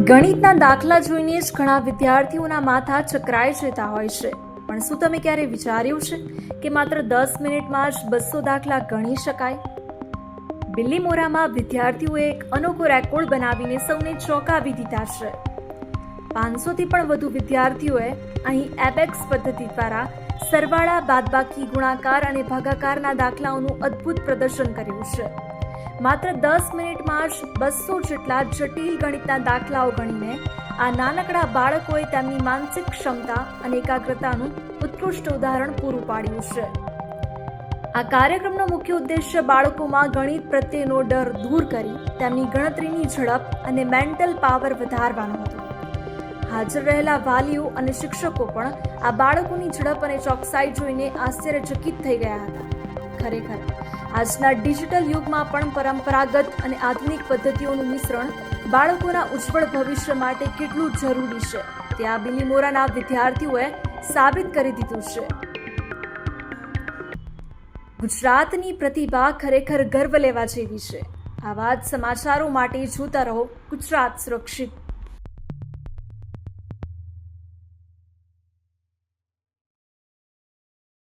ગણિતના દાખલા જોઈને જ ઘણા વિદ્યાર્થીઓના માથા ચકરાઈ જતા હોય છે, પણ શું તમે ક્યારે વિચાર્યું છે કે માત્ર 10 મિનિટમાં જ 200 દાખલા ગણી શકાય? બિલીમોરામાં વિદ્યાર્થીઓએ એક અનોખો રેકોર્ડ બનાવીને સૌને ચોંકાવી દીધા છે. 500થી પણ વધુ વિદ્યાર્થીઓએ અહીં એબેક્સ પદ્ધતિ દ્વારા સરવાળા, બાદબાકી, ગુણાકાર અને ભાગાકારના દાખલાઓનું અદ્ભુત પ્રદર્શન કર્યું છે. માત્ર 10 મિનિટમાં જ 200 જેટલા જટિલ ગણિતના દાખલાઓ ગણીને આ નાનકડા બાળકોએ તેમની માનસિક ક્ષમતા અને એકાગ્રતાનું ઉત્કૃષ્ટ ઉદાહરણ પૂરું પાડ્યું છે. આ કાર્યક્રમનો મુખ્ય ઉદ્દેશ્ય બાળકોમાં ગણિત પ્રત્યેનો ડર દૂર કરી તેમની ગણતરીની ઝડપ અને મેન્ટલ પાવર વધારવાનો હતો. હાજર રહેલા વાલીઓ અને શિક્ષકો પણ આ બાળકોની ઝડપ અને ચોકસાઈ જોઈને આશ્ચર્યચકિત થઈ ગયા હતા. ખરેખર આજના ડિજિટલ યુગમાં પણ પરંપરાગત અને આધુનિક પદ્ધતિઓનું મિશ્રણ બાળકોના ઉજ્જવળ ભવિષ્ય માટે કેટલું જરૂરી છે તે આ બિલીમોરાના વિદ્યાર્થીઓએ સાબિત કરી દીધું છે. ગુજરાતની પ્રતિભા ખરેખર ગર્વ લેવા જેવી છે. આવા જ સમાચારો માટે જોતા રહો ગુજરાત સુરક્ષિત.